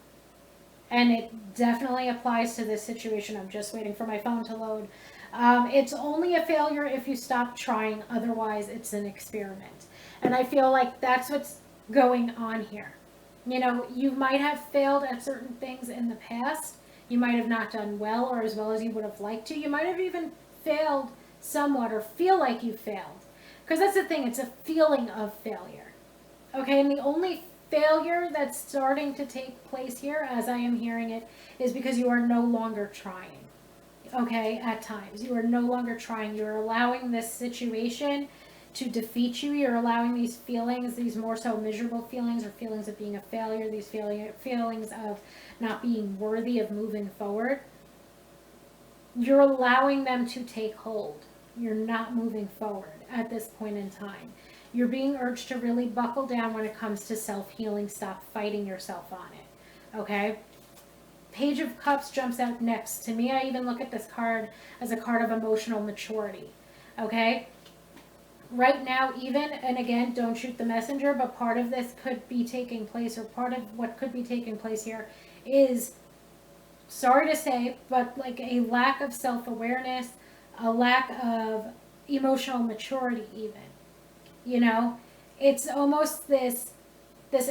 and it definitely applies to this situation. I'm just waiting for my phone to load. It's only a failure if you stop trying, otherwise it's an experiment. And I feel like that's what's going on here. You know, you might have failed at certain things in the past. You might have not done well or as well as you would have liked to. You might have even failed somewhat or feel like you failed. Because that's the thing, it's a feeling of failure. Okay, and the only failure that's starting to take place here, as I am hearing it, is because you are no longer trying. Okay, at times. You are no longer trying. You're allowing this situation to defeat you. You're allowing these feelings, these more so miserable feelings or feelings of being a failure, these feelings of not being worthy of moving forward. You're allowing them to take hold. You're not moving forward at this point in time. You're being urged to really buckle down when it comes to self-healing. Stop fighting yourself on it. Okay? Page of Cups jumps out next. To me, I even look at this card as a card of emotional maturity. Okay? Right now, even, and again, don't shoot the messenger, but part of this could be taking place, or part of what could be taking place here is, sorry to say, but like a lack of self-awareness, a lack of emotional maturity even. You know? It's almost this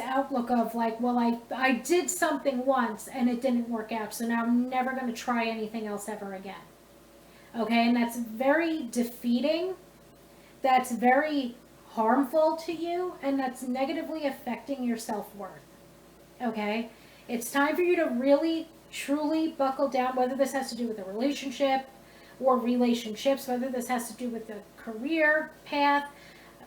outlook of like, well, I did something once and it didn't work out, so now I'm never going to try anything else ever again. Okay, and that's very defeating. That's very harmful to you, and that's negatively affecting your self-worth. Okay, it's time for you to really, truly buckle down, whether this has to do with a relationship or relationships, whether this has to do with a career path,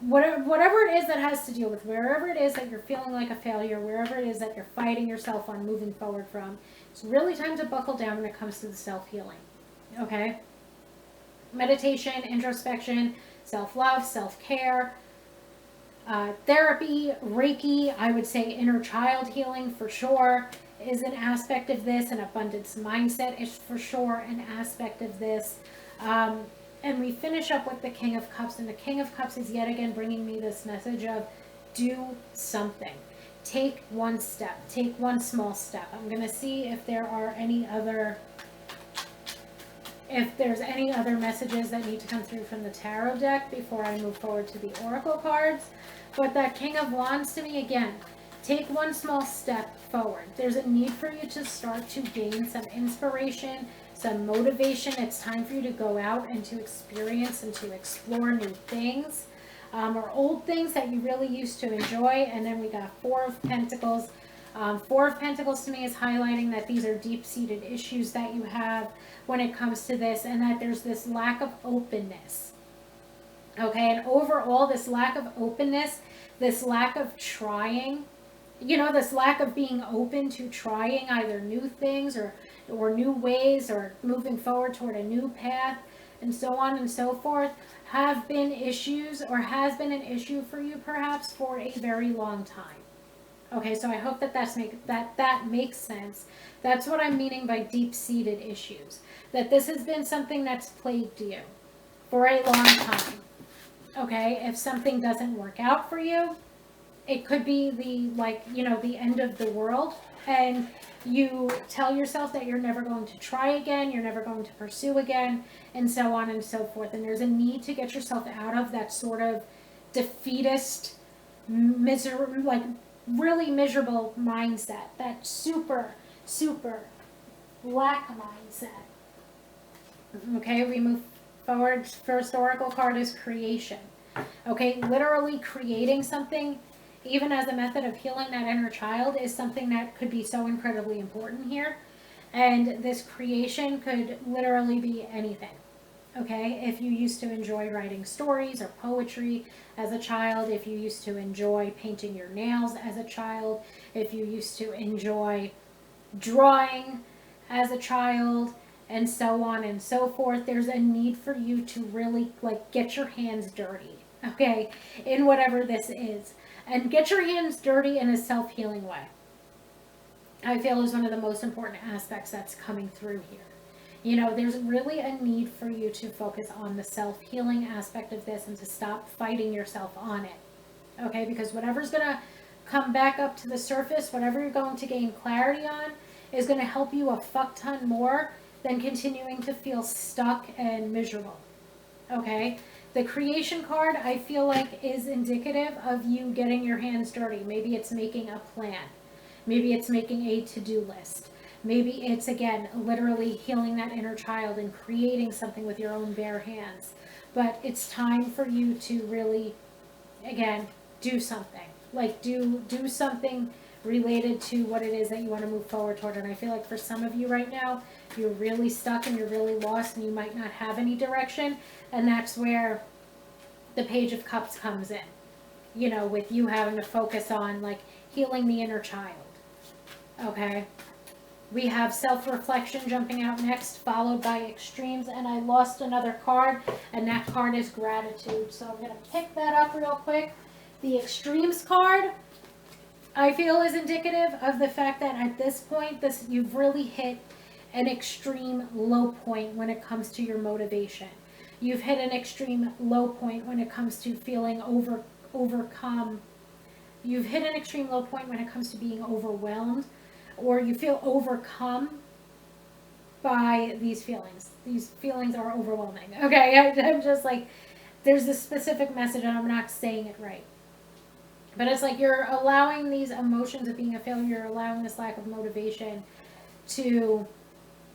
whatever it is that has to deal with, wherever it is that you're feeling like a failure, wherever it is that you're fighting yourself on moving forward from, it's really time to buckle down when it comes to the self-healing. Okay? Meditation, introspection, self-love, self-care, therapy, Reiki, I would say inner child healing for sure is an aspect of this. An abundance mindset is for sure an aspect of this. And we finish up with the King of Cups, and the King of Cups is yet again bringing me this message of do something. Take one step. Take one small step. I'm going to see if there's any other messages that need to come through from the tarot deck before I move forward to the oracle cards. But that King of Wands, to me, again, take one small step forward. There's a need for you to start to gain some inspiration, some motivation. It's time for you to go out and to experience and to explore new things, or old things that you really used to enjoy. And then we got Four of Pentacles. Four of Pentacles to me is highlighting that these are deep-seated issues that you have when it comes to this, and that there's this lack of openness. Okay, and overall, this lack of openness, this lack of trying, this lack of being open to trying either new things or new ways, or moving forward toward a new path, and so on and so forth, have been issues, or has been an issue for you perhaps for a very long time. Okay, so I hope that makes sense. That's what I'm meaning by deep-seated issues. That this has been something that's plagued you for a long time. Okay, if something doesn't work out for you, it could be the end of the world, and you tell yourself that you're never going to try again, you're never going to pursue again, and so on and so forth. And there's a need to get yourself out of that sort of defeatist, really miserable mindset, that super lack mindset. Okay, we move forward. First oracle card is creation. Okay, literally creating something, even as a method of healing that inner child, is something that could be so incredibly important here. And this creation could literally be anything. Okay, if you used to enjoy writing stories or poetry as a child, if you used to enjoy painting your nails as a child, if you used to enjoy drawing as a child, and so on and so forth, there's a need for you to really get your hands dirty, okay, in whatever this is. And get your hands dirty in a self-healing way, I feel, is one of the most important aspects that's coming through here. There's really a need for you to focus on the self-healing aspect of this and to stop fighting yourself on it. Okay, because whatever's going to come back up to the surface, whatever you're going to gain clarity on, is going to help you a fuck ton more than continuing to feel stuck and miserable. Okay? The creation card, I feel like, is indicative of you getting your hands dirty. Maybe it's making a plan. Maybe it's making a to-do list. Maybe it's, again, literally healing that inner child and creating something with your own bare hands. But it's time for you to really, again, do something. Like do something related to what it is that you want to move forward toward. And I feel like for some of you right now, you're really stuck and you're really lost and you might not have any direction. And that's where the Page of Cups comes in, you know, with you having to focus on like healing the inner child. Okay. We have self-reflection jumping out next, followed by extremes, and I lost another card, and that card is gratitude. So I'm going to pick that up real quick. The extremes card, I feel, is indicative of the fact that at this point, you've really hit an extreme low point when it comes to your motivation. You've hit an extreme low point when it comes to feeling overcome. You've hit an extreme low point when it comes to being overwhelmed, or you feel overcome by these feelings. These feelings are overwhelming. Okay, I'm just like, there's a specific message and I'm not saying it right. But it's like you're allowing these emotions of being a failure, you're allowing this lack of motivation to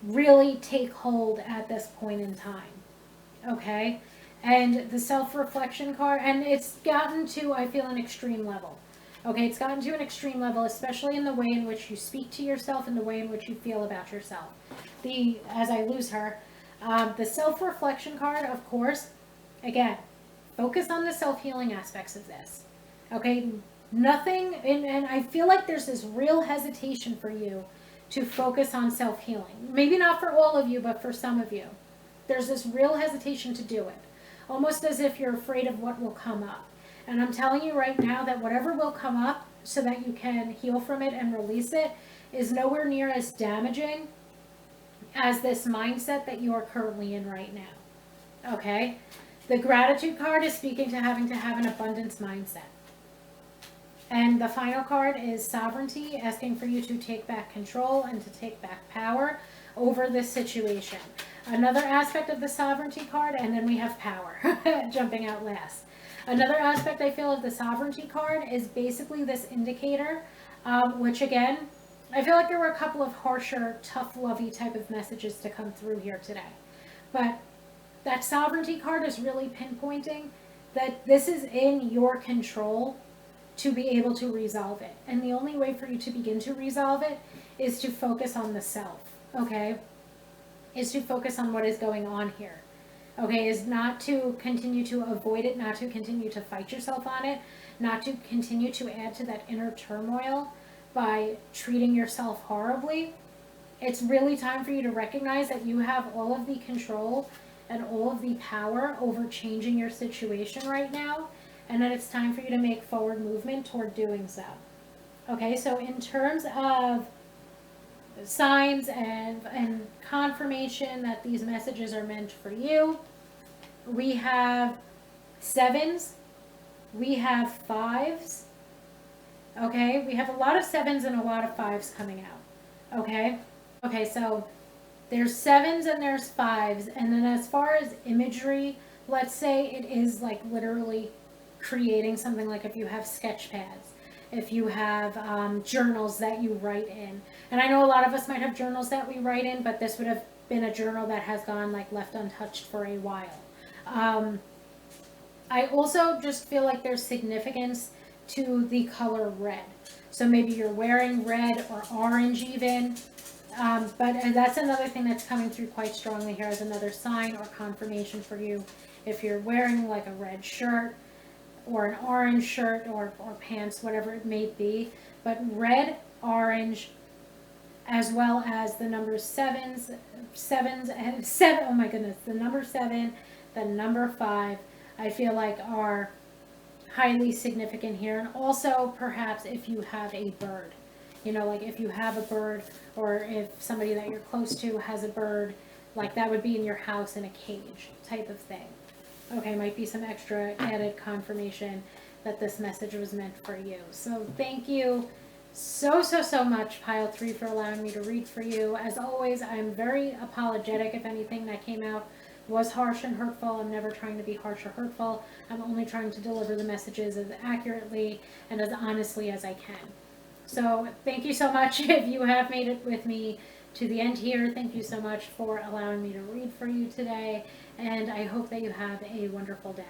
really take hold at this point in time. Okay? And the self-reflection card, and it's gotten to, I feel, an extreme level. Okay, it's gotten to an extreme level, especially in the way in which you speak to yourself and the way in which you feel about yourself. As I lose her, the self-reflection card, of course, again, focus on the self-healing aspects of this. Okay, nothing, and I feel like there's this real hesitation for you to focus on self-healing. Maybe not for all of you, but for some of you. There's this real hesitation to do it, almost as if you're afraid of what will come up. And I'm telling you right now that whatever will come up so that you can heal from it and release it is nowhere near as damaging as this mindset that you are currently in right now. Okay? The gratitude card is speaking to having to have an abundance mindset. And the final card is sovereignty, asking for you to take back control and to take back power over this situation. Another aspect of the sovereignty card, and then we have power jumping out last. Another aspect I feel of the sovereignty card is basically this indicator, which again, I feel like there were a couple of harsher, tough, lovey type of messages to come through here today. But that sovereignty card is really pinpointing that this is in your control to be able to resolve it. And the only way for you to begin to resolve it is to focus on the self, okay? Is to focus on what is going on here. Okay, is not to continue to avoid it, not to continue to fight yourself on it, not to continue to add to that inner turmoil by treating yourself horribly. It's really time for you to recognize that you have all of the control and all of the power over changing your situation right now, and that it's time for you to make forward movement toward doing so. Okay, so in terms of signs and confirmation that these messages are meant for you, we have 7s, we have 5s, okay, we have a lot of 7s and a lot of 5s coming out, okay, so there's 7s and there's 5s, and then as far as imagery, let's say it is like literally creating something, like if you have sketch pads, if you have journals that you write in. And I know a lot of us might have journals that we write in, but this would have been a journal that has gone like left untouched for a while. I also just feel like there's significance to the color red. So maybe you're wearing red or orange even. But that's another thing that's coming through quite strongly here as another sign or confirmation for you. If you're wearing like a red shirt, or an orange shirt or pants, whatever it may be, but red, orange, as well as the numbers sevens and seven, oh my goodness, the number 7, the number 5, I feel like are highly significant here. And also perhaps if you have a bird, you know, like if you have a bird, or if somebody that you're close to has a bird, like that would be in your house in a cage type of thing. Okay, might be some extra added confirmation that this message was meant for you. So thank you so much, Pile 3, for allowing me to read for you. As always, I'm very apologetic if anything that came out was harsh and hurtful. I'm never trying to be harsh or hurtful. I'm only trying to deliver the messages as accurately and as honestly as I can. So thank you so much if you have made it with me to the end here. Thank you so much for allowing me to read for you today, and I hope that you have a wonderful day.